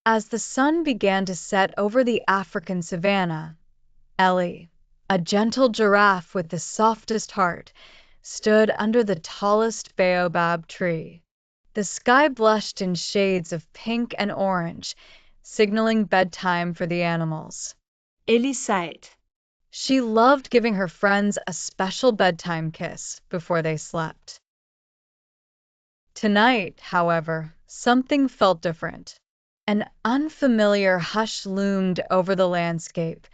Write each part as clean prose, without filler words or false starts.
As the sun began to set over the African savanna, Ellie, a gentle giraffe with the softest heart, stood under the tallest baobab tree. The sky blushed in shades of pink and orange, signaling bedtime for the animals. Ellie sighed. She loved giving her friends a special bedtime kiss before they slept. Tonight, however, something felt different. An unfamiliar hush loomed over the landscape,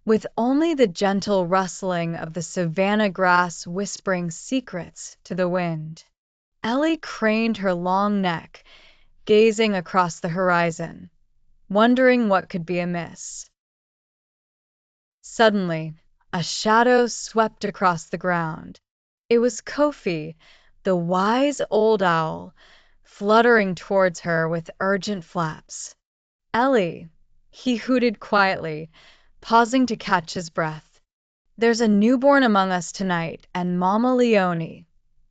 with only the gentle rustling of the savanna grass whispering secrets to the wind. Ellie craned her long neck, gazing across the horizon, wondering what could be amiss. Suddenly, a shadow swept across the ground. It was Kofi, the wise old owl, fluttering towards her with urgent flaps. Ellie, he hooted quietly, pausing to catch his breath. There's a newborn among us tonight, and Mama Leone,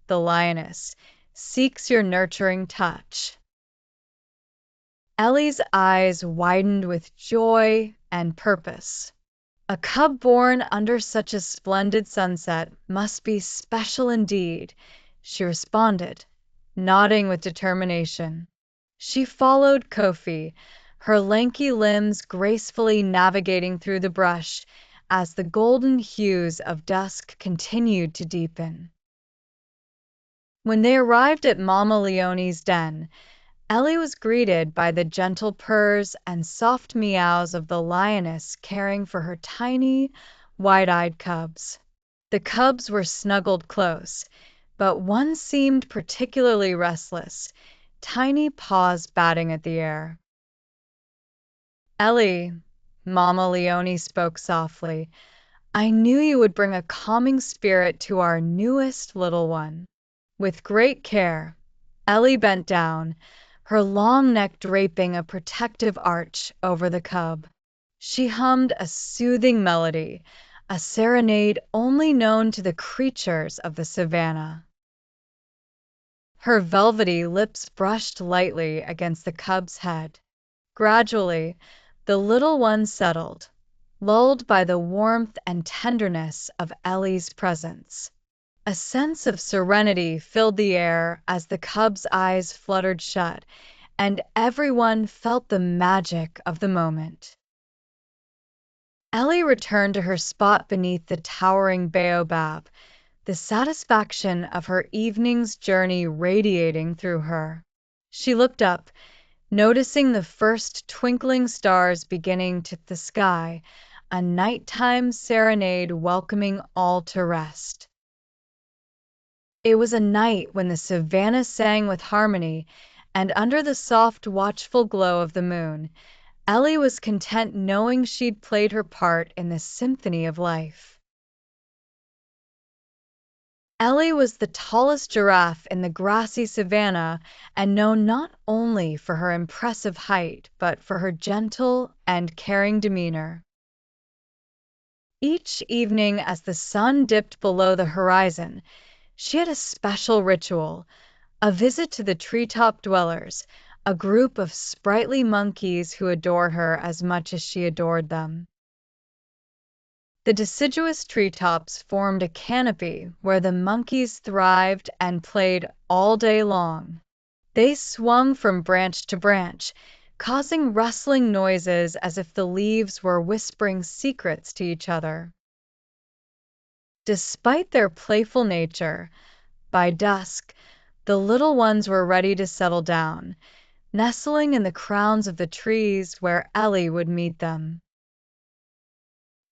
the lioness, seeks your nurturing touch. Ellie's eyes widened with joy and purpose. A cub born under such a splendid sunset must be special indeed, she responded, nodding with determination. She followed Kofi, her lanky limbs gracefully navigating through the brush as the golden hues of dusk continued to deepen. When they arrived at Mama Leone's den, Ellie was greeted by the gentle purrs and soft meows of the lioness caring for her tiny, wide-eyed cubs. The cubs were snuggled close, but one seemed particularly restless, tiny paws batting at the air. Ellie, Mama Leone spoke softly, I knew you would bring a calming spirit to our newest little one. With great care, Ellie bent down, her long neck draping a protective arch over the cub. She hummed a soothing melody, a serenade only known to the creatures of the savanna. Her velvety lips brushed lightly against the cub's head. Gradually, the little one settled, lulled by the warmth and tenderness of Ellie's presence. A sense of serenity filled the air as the cub's eyes fluttered shut, and everyone felt the magic of the moment. Ellie returned to her spot beneath the towering baobab, the satisfaction of her evening's journey radiating through her. She looked up, noticing the first twinkling stars beginning to the sky, a nighttime serenade welcoming all to rest. It was a night when the savanna sang with harmony, and under the soft, watchful glow of the moon, Ellie was content knowing she'd played her part in the symphony of life. Ellie was the tallest giraffe in the grassy savanna and known not only for her impressive height but for her gentle and caring demeanor. Each evening as the sun dipped below the horizon, she had a special ritual, a visit to the treetop dwellers, a group of sprightly monkeys who adored her as much as she adored them. The deciduous treetops formed a canopy where the monkeys thrived and played all day long. They swung from branch to branch, causing rustling noises as if the leaves were whispering secrets to each other. Despite their playful nature, by dusk, the little ones were ready to settle down, nestling in the crowns of the trees where Ellie would meet them.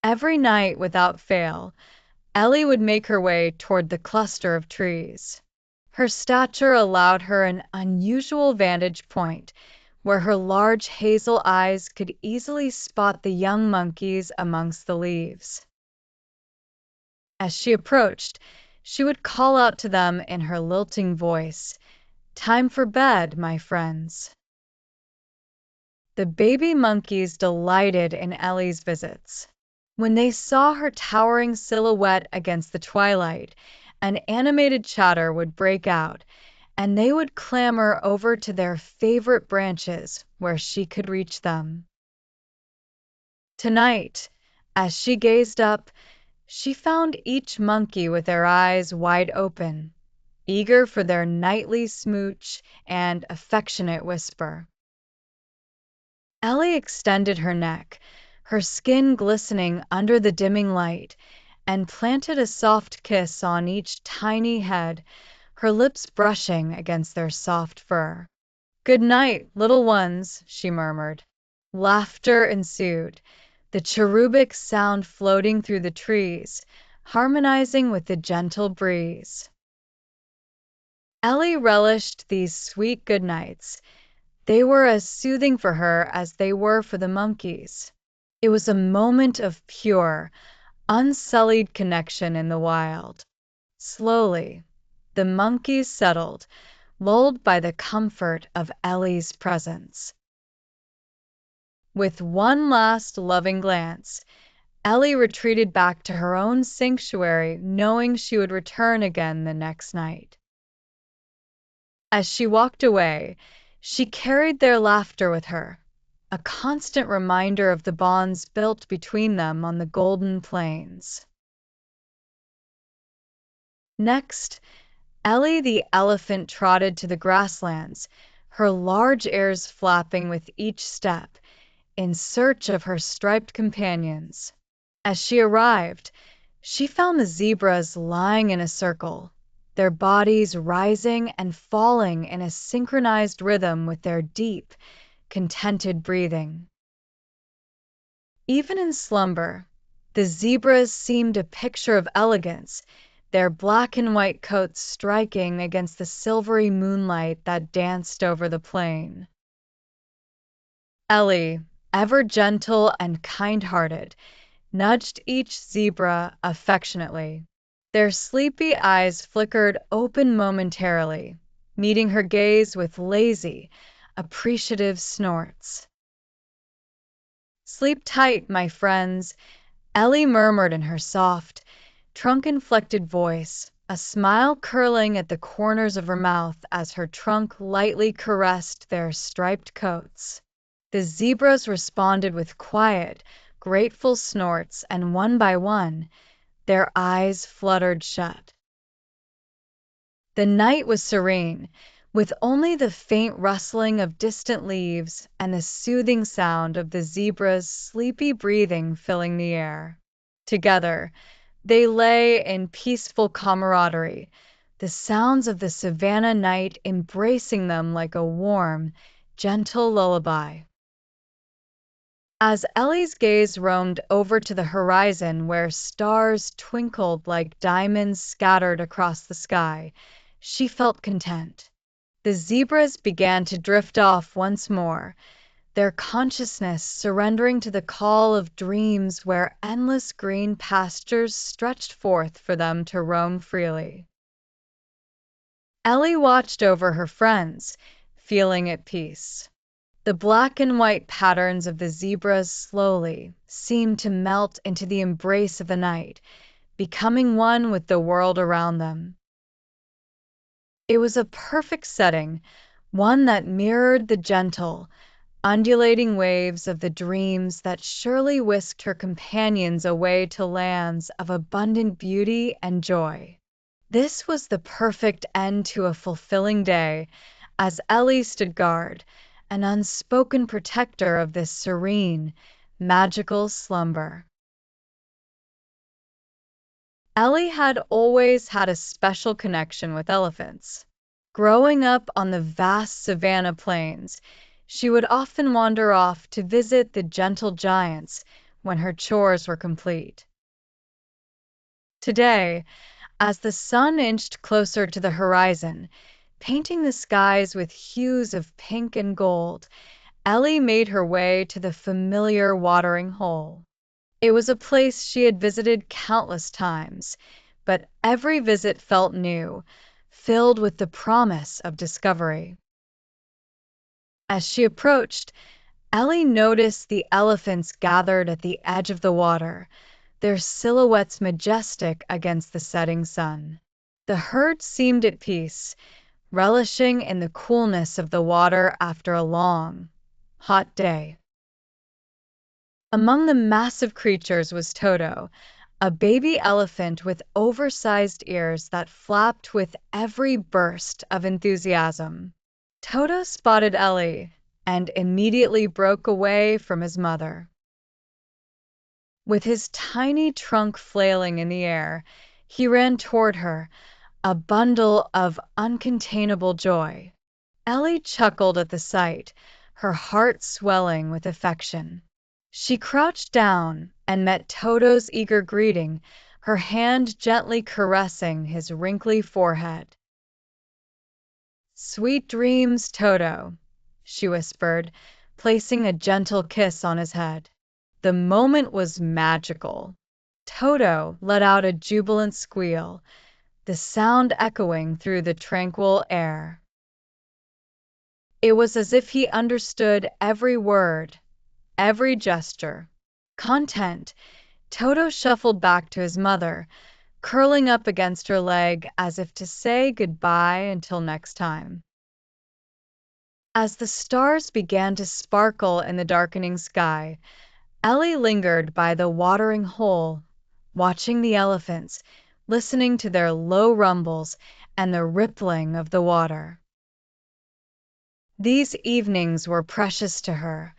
Every night, without fail, Ellie would make her way toward the cluster of trees. Her stature allowed her an unusual vantage point, where her large hazel eyes could easily spot the young monkeys amongst the leaves. As she approached, she would call out to them in her lilting voice, "Time for bed, my friends." The baby monkeys delighted in Ellie's visits. When they saw her towering silhouette against the twilight, an animated chatter would break out, and they would clamber over to their favorite branches where she could reach them. Tonight, as she gazed up, she found each monkey with their eyes wide open, eager for their nightly smooch and affectionate whisper. Ellie extended her neck, her skin glistening under the dimming light, and planted a soft kiss on each tiny head, her lips brushing against their soft fur. "Good night, little ones," she murmured. Laughter ensued, the cherubic sound floating through the trees, harmonizing with the gentle breeze. Ellie relished these sweet good nights. They were as soothing for her as they were for the monkeys. It was a moment of pure, unsullied connection in the wild. Slowly, the monkeys settled, lulled by the comfort of Ellie's presence. With one last loving glance, Ellie retreated back to her own sanctuary, knowing she would return again the next night. As she walked away, she carried their laughter with her, a constant reminder of the bonds built between them on the golden plains. Next, Ellie the elephant trotted to the grasslands, her large ears flapping with each step, in search of her striped companions. As she arrived, she found the zebras lying in a circle, their bodies rising and falling in a synchronized rhythm with their deep, contented breathing. Even in slumber, the zebras seemed a picture of elegance, their black and white coats striking against the silvery moonlight that danced over the plain. Ellie, ever gentle and kind-hearted, nudged each zebra affectionately. Their sleepy eyes flickered open momentarily, meeting her gaze with lazy, appreciative snorts. "Sleep tight, my friends," Ellie murmured in her soft, trunk-inflected voice, a smile curling at the corners of her mouth as her trunk lightly caressed their striped coats. The zebras responded with quiet, grateful snorts, and one by one, their eyes fluttered shut. The night was serene, with only the faint rustling of distant leaves and the soothing sound of the zebra's sleepy breathing filling the air. Together, they lay in peaceful camaraderie, the sounds of the savannah night embracing them like a warm, gentle lullaby. As Ellie's gaze roamed over to the horizon where stars twinkled like diamonds scattered across the sky, she felt content. The zebras began to drift off once more, their consciousness surrendering to the call of dreams where endless green pastures stretched forth for them to roam freely. Ellie watched over her friends, feeling at peace. The black and white patterns of the zebras slowly seemed to melt into the embrace of the night, becoming one with the world around them. It was a perfect setting, one that mirrored the gentle, undulating waves of the dreams that surely whisked her companions away to lands of abundant beauty and joy. This was the perfect end to a fulfilling day, as Ellie stood guard, an unspoken protector of this serene, magical slumber. Ellie had always had a special connection with elephants. Growing up on the vast savanna plains, she would often wander off to visit the gentle giants when her chores were complete. Today, as the sun inched closer to the horizon, painting the skies with hues of pink and gold, Ellie made her way to the familiar watering hole. It was a place she had visited countless times, but every visit felt new, filled with the promise of discovery. As she approached, Ellie noticed the elephants gathered at the edge of the water, their silhouettes majestic against the setting sun. The herd seemed at peace, relishing in the coolness of the water after a long, hot day. Among the massive creatures was Toto, a baby elephant with oversized ears that flapped with every burst of enthusiasm. Toto spotted Ellie and immediately broke away from his mother. With his tiny trunk flailing in the air, he ran toward her, a bundle of uncontainable joy. Ellie chuckled at the sight, her heart swelling with affection. She crouched down and met Toto's eager greeting, her hand gently caressing his wrinkly forehead. "Sweet dreams, Toto," she whispered, placing a gentle kiss on his head. The moment was magical. Toto let out a jubilant squeal, the sound echoing through the tranquil air. It was as if he understood every word, every gesture. Content, Toto shuffled back to his mother, curling up against her leg as if to say goodbye until next time. As the stars began to sparkle in the darkening sky, Ellie lingered by the watering hole, watching the elephants, listening to their low rumbles and the rippling of the water. These evenings were precious to her,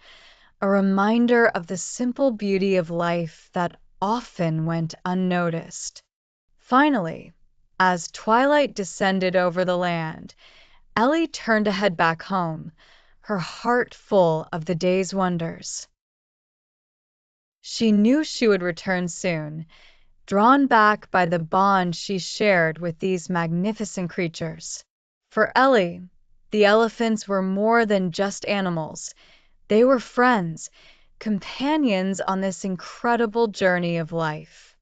a reminder of the simple beauty of life that often went unnoticed. Finally, as twilight descended over the land, Ellie turned to head back home, her heart full of the day's wonders. She knew she would return soon, drawn back by the bond she shared with these magnificent creatures. For Ellie, the elephants were more than just animals. They were friends, companions on this incredible journey of life.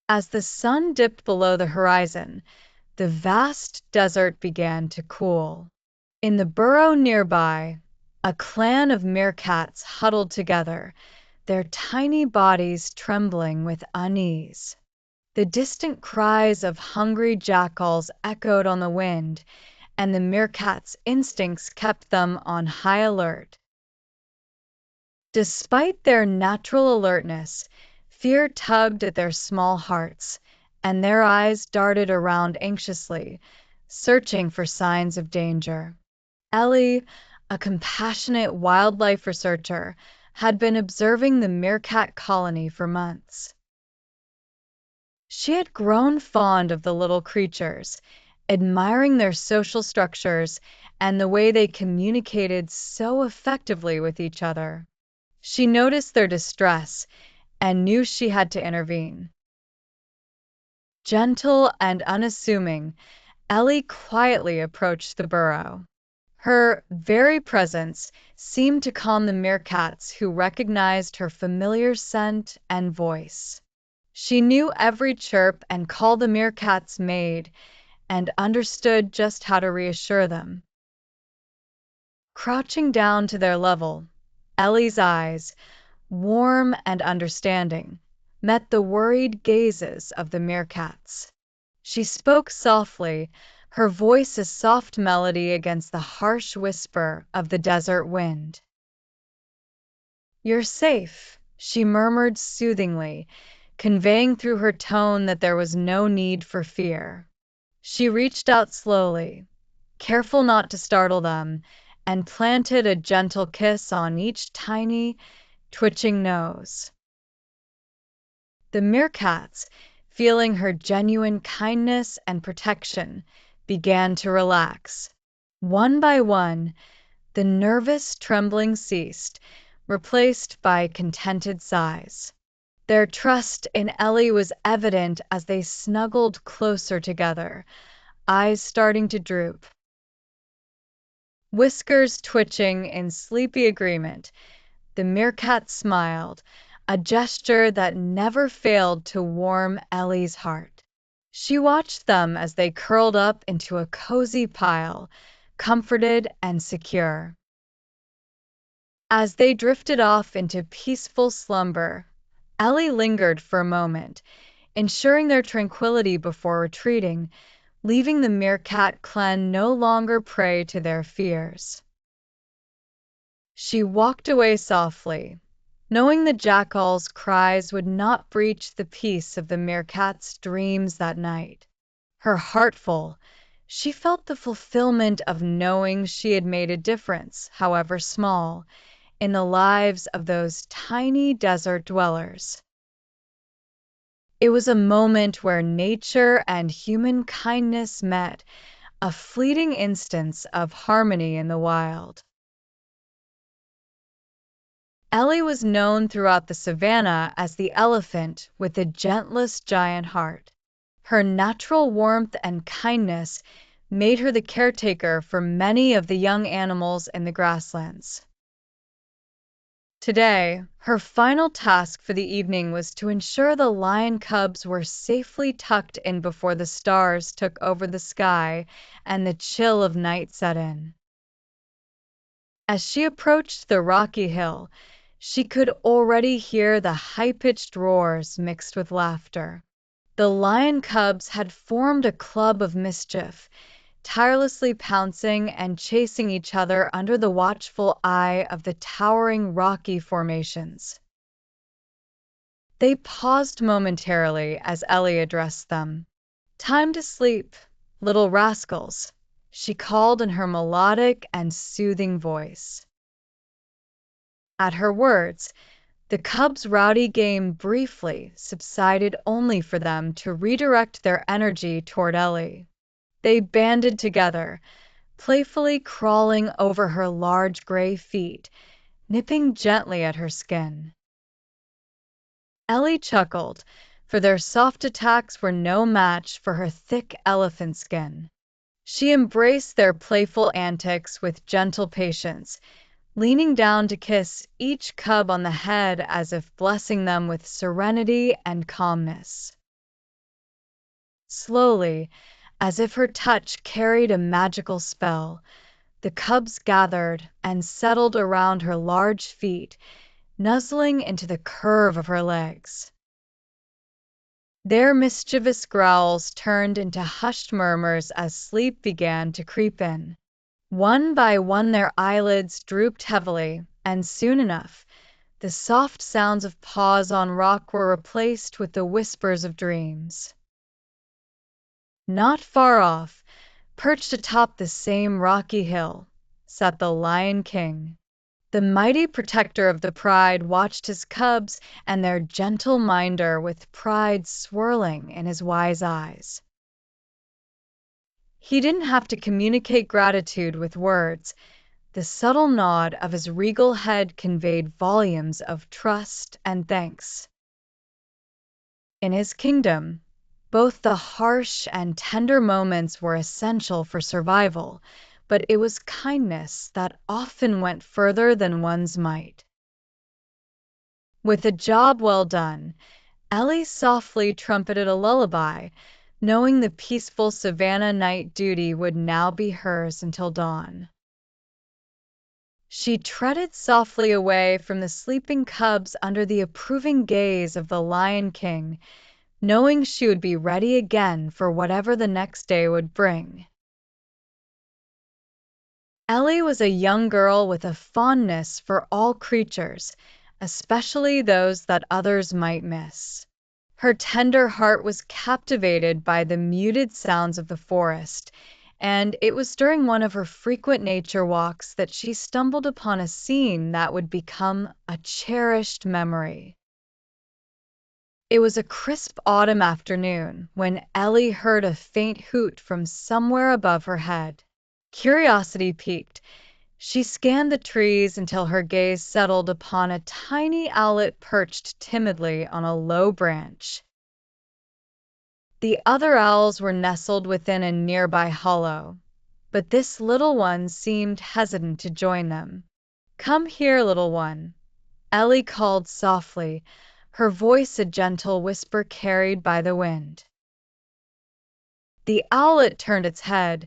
As the sun dipped below the horizon, the vast desert began to cool. In the burrow nearby, a clan of meerkats huddled together, their tiny bodies trembling with unease. The distant cries of hungry jackals echoed on the wind, and the meerkats' instincts kept them on high alert. Despite their natural alertness, fear tugged at their small hearts, and their eyes darted around anxiously, searching for signs of danger. Ellie, a compassionate wildlife researcher, had been observing the meerkat colony for months. She had grown fond of the little creatures, admiring their social structures and the way they communicated so effectively with each other. She noticed their distress and knew she had to intervene. Gentle and unassuming, Ellie quietly approached the burrow. Her very presence seemed to calm the meerkats, who recognized her familiar scent and voice. She knew every chirp and call the meerkats made, and understood just how to reassure them. Crouching down to their level, Ellie's eyes, warm and understanding, met the worried gazes of the meerkats. She spoke softly, her voice a soft melody against the harsh whisper of the desert wind. "You're safe," she murmured soothingly, conveying through her tone that there was no need for fear. She reached out slowly, careful not to startle them, and planted a gentle kiss on each tiny, twitching nose. The meerkats, feeling her genuine kindness and protection, began to relax. One by one, the nervous trembling ceased, replaced by contented sighs. Their trust in Ellie was evident as they snuggled closer together, eyes starting to droop. Whiskers twitching in sleepy agreement, the meerkat smiled, a gesture that never failed to warm Ellie's heart. She watched them as they curled up into a cozy pile, comforted and secure. As they drifted off into peaceful slumber, Ellie lingered for a moment, ensuring their tranquility before retreating, leaving the meerkat clan no longer prey to their fears. She walked away softly, knowing the jackal's cries would not breach the peace of the meerkat's dreams that night. Her heart full, she felt the fulfillment of knowing she had made a difference, however small, in the lives of those tiny desert dwellers. It was a moment where nature and human kindness met, a fleeting instance of harmony in the wild. Ellie was known throughout the savannah as the elephant with the gentlest giant heart. Her natural warmth and kindness made her the caretaker for many of the young animals in the grasslands. Today, her final task for the evening was to ensure the lion cubs were safely tucked in before the stars took over the sky and the chill of night set in. As she approached the rocky hill, she could already hear the high-pitched roars mixed with laughter. The lion cubs had formed a club of mischief, tirelessly pouncing and chasing each other under the watchful eye of the towering rocky formations. They paused momentarily as Ellie addressed them. "Time to sleep, little rascals," she called in her melodic and soothing voice. At her words, the cubs' rowdy game briefly subsided, only for them to redirect their energy toward Ellie. They banded together, playfully crawling over her large gray feet, nipping gently at her skin. Ellie chuckled, for their soft attacks were no match for her thick elephant skin. She embraced their playful antics with gentle patience, leaning down to kiss each cub on the head as if blessing them with serenity and calmness. Slowly, as if her touch carried a magical spell, the cubs gathered and settled around her large feet, nuzzling into the curve of her legs. Their mischievous growls turned into hushed murmurs as sleep began to creep in. One by one their eyelids drooped heavily, and soon enough, the soft sounds of paws on rock were replaced with the whispers of dreams. Not far off, perched atop the same rocky hill, sat the Lion King. The mighty protector of the pride watched his cubs and their gentle minder with pride swirling in his wise eyes. He didn't have to communicate gratitude with words. The subtle nod of his regal head conveyed volumes of trust and thanks. In his kingdom, both the harsh and tender moments were essential for survival, but it was kindness that often went further than one's might. With a job well done, Ellie softly trumpeted a lullaby, knowing the peaceful savannah night duty would now be hers until dawn. She treaded softly away from the sleeping cubs under the approving gaze of the Lion King, knowing she would be ready again for whatever the next day would bring. Ellie was a young girl with a fondness for all creatures, especially those that others might miss. Her tender heart was captivated by the muted sounds of the forest, and it was during one of her frequent nature walks that she stumbled upon a scene that would become a cherished memory. It was a crisp autumn afternoon when Ellie heard a faint hoot from somewhere above her head. Curiosity piqued. She scanned the trees until her gaze settled upon a tiny owlet perched timidly on a low branch. The other owls were nestled within a nearby hollow, but this little one seemed hesitant to join them. "Come here, little one," Ellie called softly, her voice a gentle whisper carried by the wind. The owlet turned its head,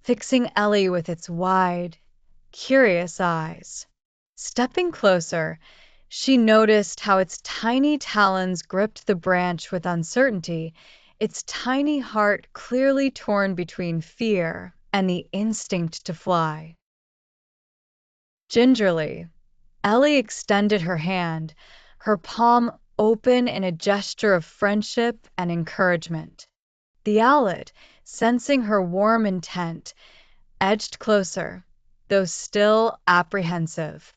fixing Ellie with its wide, curious eyes. Stepping closer, she noticed how its tiny talons gripped the branch with uncertainty, its tiny heart clearly torn between fear and the instinct to fly. Gingerly, Ellie extended her hand, her palm open in a gesture of friendship and encouragement. The owlet, sensing her warm intent, edged closer, though still apprehensive.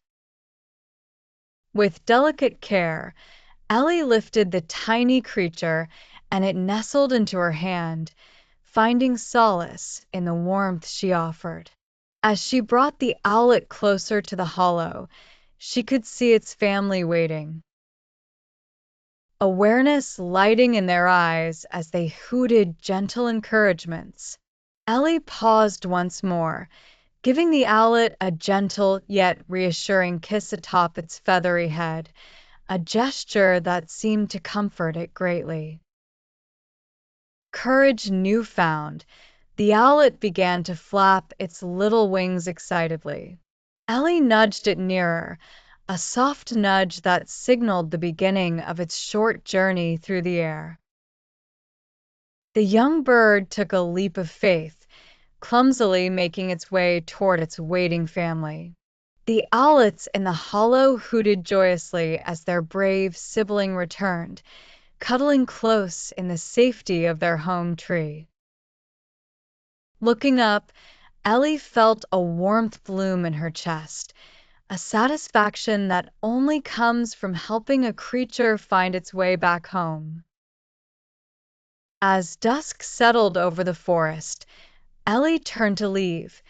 With delicate care, Ellie lifted the tiny creature and it nestled into her hand, finding solace in the warmth she offered. As she brought the owlet closer to the hollow, she could see its family waiting. Awareness lighting in their eyes as they hooted gentle encouragements. Ellie paused once more, giving the owlet a gentle yet reassuring kiss atop its feathery head, a gesture that seemed to comfort it greatly. Courage newfound, the owlet began to flap its little wings excitedly. Ellie nudged it nearer, a soft nudge that signaled the beginning of its short journey through the air. The young bird took a leap of faith, clumsily making its way toward its waiting family. The owlets in the hollow hooted joyously as their brave sibling returned, cuddling close in the safety of their home tree. Looking up, Ellie felt a warmth bloom in her chest, a satisfaction that only comes from helping a creature find its way back home. As dusk settled over the forest, Ellie turned to leave,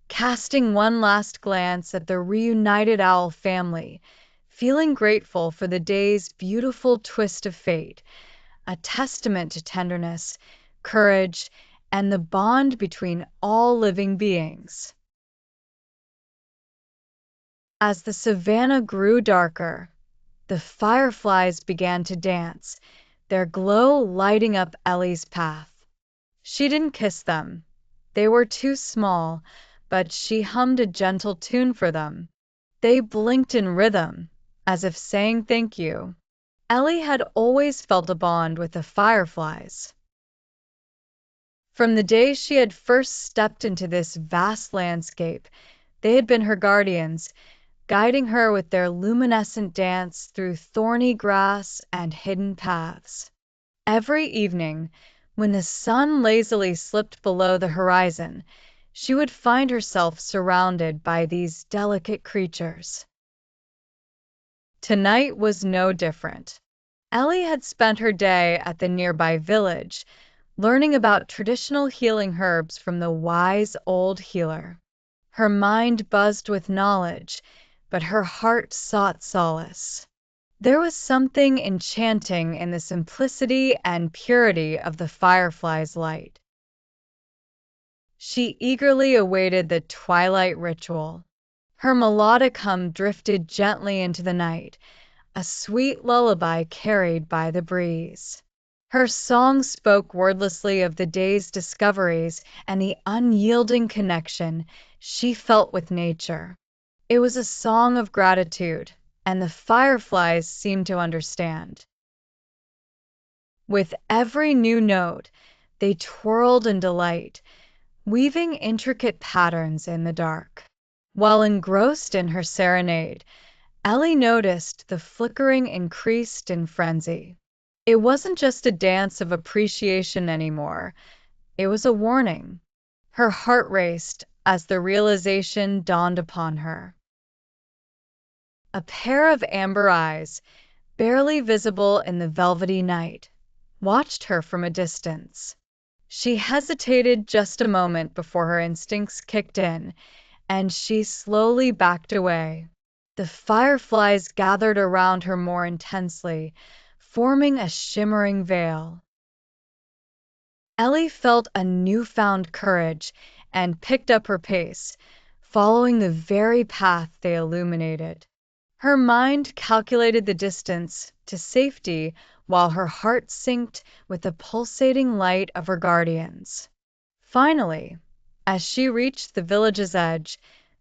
casting one last glance at the reunited owl family, feeling grateful for the day's beautiful twist of fate, a testament to tenderness, courage, and the bond between all living beings. As the savannah grew darker, the fireflies began to dance, their glow lighting up Ellie's path. She didn't kiss them. They were too small, but she hummed a gentle tune for them. They blinked in rhythm, as if saying thank you. Ellie had always felt a bond with the fireflies. From the day she had first stepped into this vast landscape, they had been her guardians, guiding her with their luminescent dance through thorny grass and hidden paths. Every evening, when the sun lazily slipped below the horizon, she would find herself surrounded by these delicate creatures. Tonight was no different. Ellie had spent her day at the nearby village, learning about traditional healing herbs from the wise old healer. Her mind buzzed with knowledge, but her heart sought solace. There was something enchanting in the simplicity and purity of the firefly's light. She eagerly awaited the twilight ritual. Her melodic hum drifted gently into the night, a sweet lullaby carried by the breeze. Her song spoke wordlessly of the day's discoveries and the unyielding connection she felt with nature. It was a song of gratitude, and the fireflies seemed to understand. With every new note, they twirled in delight, weaving intricate patterns in the dark. While engrossed in her serenade, Ellie noticed the flickering increased in frenzy. It wasn't just a dance of appreciation anymore, it was a warning. Her heart raced as the realization dawned upon her. A pair of amber eyes, barely visible in the velvety night, watched her from a distance. She hesitated just a moment before her instincts kicked in, and she slowly backed away. The fireflies gathered around her more intensely, forming a shimmering veil. Ellie felt a newfound courage and picked up her pace, following the very path they illuminated. Her mind calculated the distance to safety while her heart synced with the pulsating light of her guardians. Finally, as she reached the village's edge,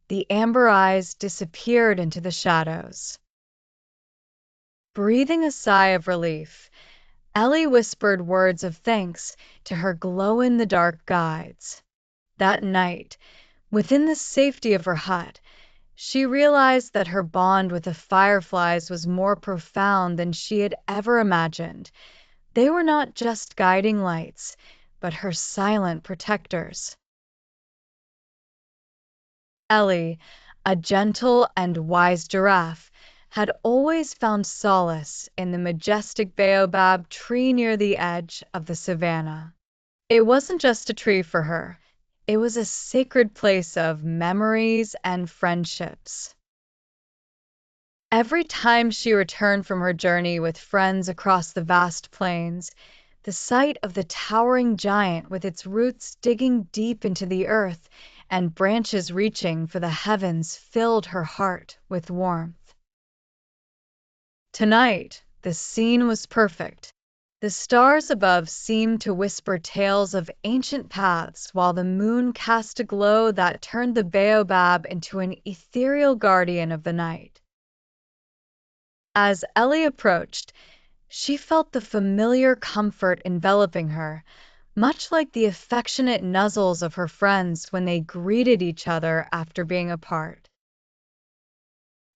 the amber eyes disappeared into the shadows. Breathing a sigh of relief, Ellie whispered words of thanks to her glow-in-the-dark guides. That night, within the safety of her hut, she realized that her bond with the fireflies was more profound than she had ever imagined. They were not just guiding lights, but her silent protectors. Ellie, a gentle and wise giraffe, had always found solace in the majestic baobab tree near the edge of the savannah. It wasn't just a tree for her, it was a sacred place of memories and friendships. Every time she returned from her journey with friends across the vast plains, the sight of the towering giant with its roots digging deep into the earth and branches reaching for the heavens filled her heart with warmth. Tonight, the scene was perfect. The stars above seemed to whisper tales of ancient paths, while the moon cast a glow that turned the baobab into an ethereal guardian of the night. As Ellie approached, she felt the familiar comfort enveloping her, much like the affectionate nuzzles of her friends when they greeted each other after being apart.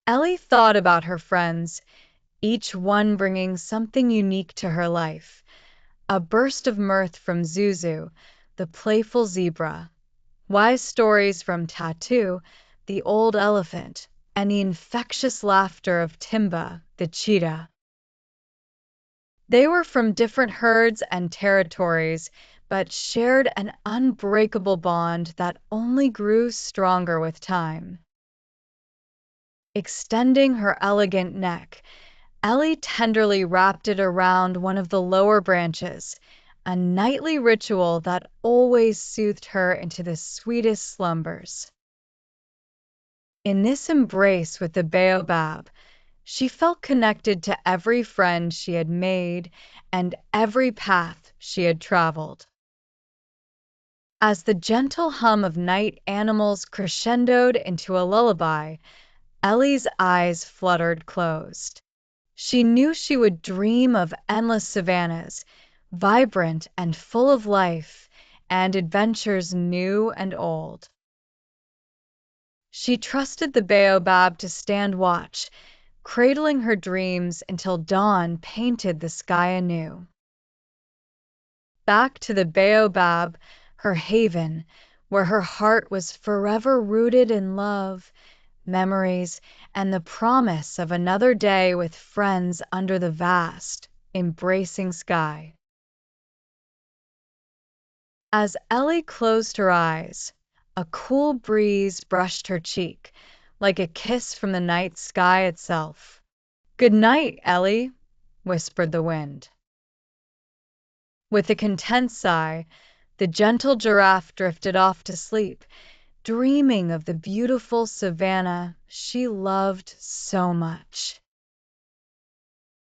Ellie thought about her friends, each one bringing something unique to her life. A burst of mirth from Zuzu, the playful zebra, wise stories from Tattoo, the old elephant, and the infectious laughter of Timba, the cheetah. They were from different herds and territories, but shared an unbreakable bond that only grew stronger with time. Extending her elegant neck, Ellie tenderly wrapped it around one of the lower branches, a nightly ritual that always soothed her into the sweetest slumbers. In this embrace with the baobab, she felt connected to every friend she had made and every path she had traveled. As the gentle hum of night animals crescendoed into a lullaby, Ellie's eyes fluttered closed. She knew she would dream of endless savannas, vibrant and full of life, and adventures new and old. She trusted the baobab to stand watch, cradling her dreams until dawn painted the sky anew. Back to the baobab, her haven, where her heart was forever rooted in love, memories, and the promise of another day with friends under the vast, embracing sky. As Ellie closed her eyes, a cool breeze brushed her cheek, like a kiss from the night sky itself. "Good night, Ellie," whispered the wind. With a content sigh, the gentle giraffe drifted off to sleep, dreaming of the beautiful savannah she loved so much.